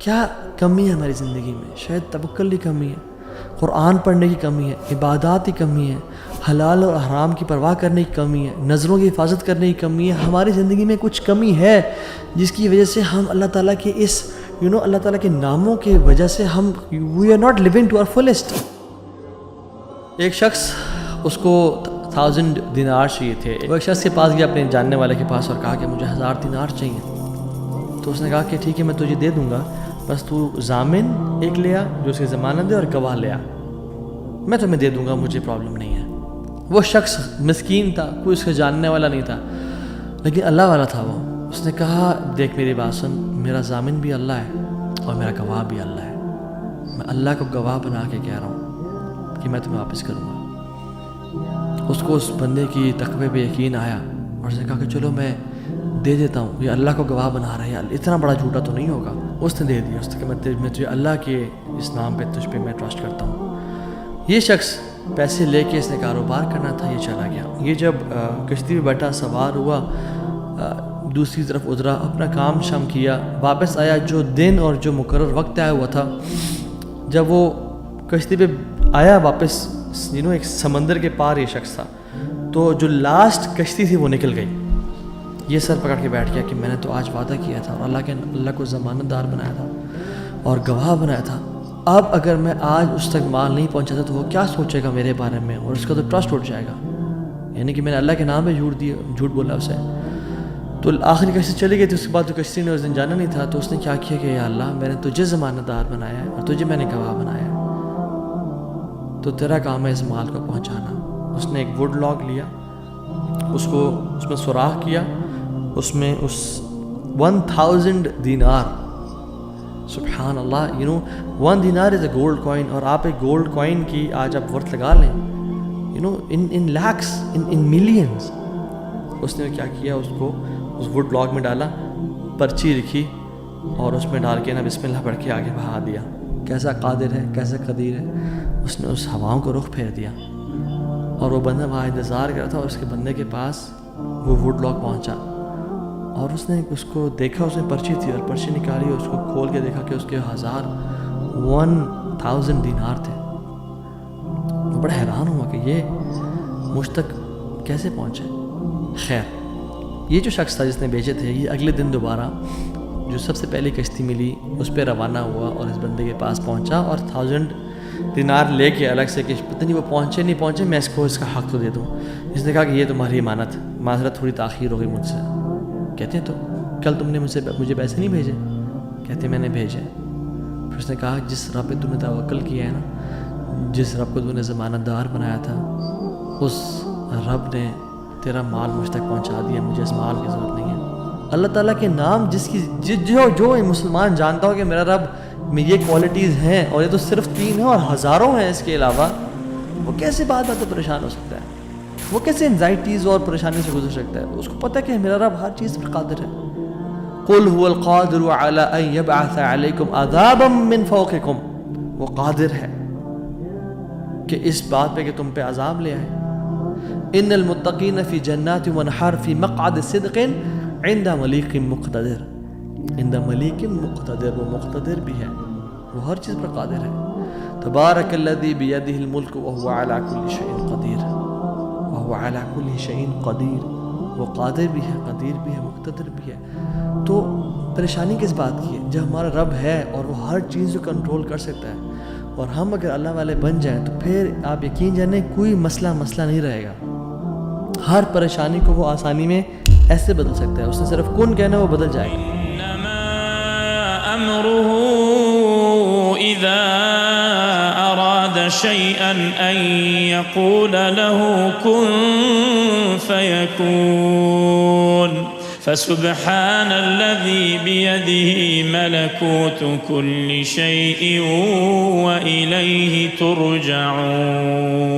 کیا کمی ہے ہماری زندگی میں؟ شاید توکل کی کمی ہے، قرآن پڑھنے کی کمی ہے، عبادات کی کمی ہے، حلال اور حرام کی پرواہ کرنے کی کمی ہے، نظروں کی حفاظت کرنے کی کمی ہے. ہماری زندگی میں کچھ کمی ہے جس کی وجہ سے ہم اللہ تعالیٰ کے اس اللہ تعالیٰ کے ناموں کی وجہ سے ہم we are not living to our fullest. ایک شخص اس کو 1000 دینار چاہیے تھے. وہ ایک شخص کے پاس گیا اپنے جاننے والے کے پاس اور کہا کہ مجھے 1000 دینار چاہیے. تو اس نے کہا کہ ٹھیک ہے میں تجھے دے دوں گا، بس تو ضامن ایک لے آ جو اس کی ضمانت دے اور گواہ لے آ، میں تمہیں دے دوں گا، مجھے پرابلم نہیں ہے. وہ شخص مسکین تھا، کوئی اس کے جاننے والا نہیں تھا، لیکن اللہ والا تھا وہ. اس نے کہا دیکھ میری بات سن، میرا ضامن بھی اللہ ہے اور میرا گواہ بھی اللہ ہے، میں اللہ کو گواہ بنا کے کہہ رہا ہوں کہ میں تمہیں واپس کروں گا. اس کو اس بندے کی تقوی پہ یقین آیا اور اس نے کہا کہ چلو میں دے دیتا ہوں، یہ اللہ کو گواہ بنا رہا ہے، اتنا بڑا جھوٹا تو نہیں ہوگا. اس نے دے دیا، اس نے کہا میں تجھے اللہ کے اس نام پہ تجھ پہ میں ٹرسٹ کرتا ہوں. یہ شخص پیسے لے کے اس نے کاروبار کرنا تھا، یہ چلا گیا. یہ جب کشتی پہ بیٹھا سوار ہوا، دوسری طرف اترا، اپنا کام شام کیا، واپس آیا. جو دن اور جو مقرر وقت آیا ہوا تھا، جب وہ کشتی پہ آیا واپس، ایک سمندر کے پار یہ شخص تھا، تو جو لاسٹ کشتی تھی وہ نکل گئی. یہ سر پکڑ کے بیٹھ گیا کہ میں نے تو آج وعدہ کیا تھا اور اللہ کو ضمانت دار بنایا تھا اور گواہ بنایا تھا. اب اگر میں آج اس تک مال نہیں پہنچاتا تو وہ کیا سوچے گا میرے بارے میں، اور اس کا تو ٹرسٹ اٹھ جائے گا، یعنی کہ میں نے اللہ کے نام پہ جھوٹ بولا اسے. تو آخری کشتی چلی گئی تھی. اس کے بعد جو کشتی نے اس دن جانا نہیں تھا، تو اس نے کیا کیا کہ یا اللہ میں نے تجھے ضمانت دار بنایا ہے اور تجھے میں نے گواہ بنایا ہے، تو تیرا کام ہے اس مال کو پہنچانا. اس نے ایک ووڈ لاگ لیا، اس میں سوراخ کیا، اس میں 1000 دینار. سبحان اللہ، 1 دینار از اے گولڈ کوائن. اور آپ ایک گولڈ کوائن کی آج آپ ورتھ لگا لیں، ان لیکس، ان ملینز. اس نے کیا کیا، اس کو اس ووڈ لاگ میں ڈالا، پرچی لکھی اور اس میں ڈال کے بسم اللہ پڑھ کے آگے بہا دیا. کیسا قادر ہے، کیسا قدیر ہے. اس نے اس ہواؤں کو رخ پھیر دیا اور وہ بندہ وہاں انتظار کر رہا تھا، اور اس کے بندے کے پاس وہ ووڈ لاگ پہنچا اور اس نے اس کو دیکھا. اس میں پرچی تھی اور پرچی نکالی اور اس کو کھول کے دیکھا کہ اس کے 1000 دینار تھے. وہ بڑا حیران ہوا کہ یہ مجھ تک کیسے پہنچے. خیر، یہ جو شخص تھا جس نے بیچے تھے، یہ اگلے دن دوبارہ جو سب سے پہلی کشتی ملی اس پہ روانہ ہوا اور اس بندے کے پاس پہنچا اور 1000 دینار لے کے الگ سے کہ پتہ نہیں وہ پہنچے نہیں پہنچے، میں اس کو اس کا حق تو دے دوں. اس نے کہا کہ یہ تمہاری امانت، معذرت تھوڑی تاخیر ہو گئی مجھ سے. کہتے ہیں تو کل تم نے مجھے پیسے نہیں بھیجے؟ کہتے میں نے بھیجے. پھر اس نے کہا جس رب پہ تم نے توکل کیا ہے نا، جس رب کو تم نے ضمانت دار بنایا تھا، اس رب نے تیرا مال مجھ تک پہنچا دیا، مجھے اس مال کی ضرورت نہیں ہے. اللہ تعالیٰ کے نام جو مسلمان جانتا ہو کہ میرا رب میں یہ کوالٹیز ہیں، اور یہ تو صرف 3 ہیں اور ہزاروں ہیں اس کے علاوہ، وہ کیسے بات تو پریشان ہو سکتا ہے؟ وہ کیسے انزائٹیز اور پریشانی سے گزر سکتا ہے؟ اس کو پتہ ہے کہ میرا رب ہر چیز پر قادر ہے. قل هو القادر على ان يبعث عليكم عذابا من فوقكم، وہ قادر ہے کہ اس بات پہ کہ تم پہ عذاب لے آئے. ان المتقین فی جنات ونہر فی مقعد صدق عند ملیک مقتدر. عند ملیک مقتدر، وہ مقتدر بھی ہے، وہ ہر چیز پر قادر ہے. تبارک الذی بیدہ الملک وهو على كل شیء قدیر، وهو على كل شیء قدیر. وہ قادر بھی ہے، قدیر بھی ہے، مقتدر بھی ہے. تو پریشانی کس بات کی ہے جب ہمارا رب ہے اور وہ ہر چیز کو کنٹرول کر سکتا ہے، اور ہم اگر اللہ والے بن جائیں تو پھر آپ یقین جانیں کوئی مسئلہ نہیں رہے گا. ہر پریشانی کو وہ آسانی میں ایسے بدل سکتا ہے. اس نے صرف کن کہنا وہ بدل جائے گا. انما امره اذا اراد شيئا ان يقول له كن فيكون. فسبحان الذي بيده ملكوت كل شيء وإليه ترجعون.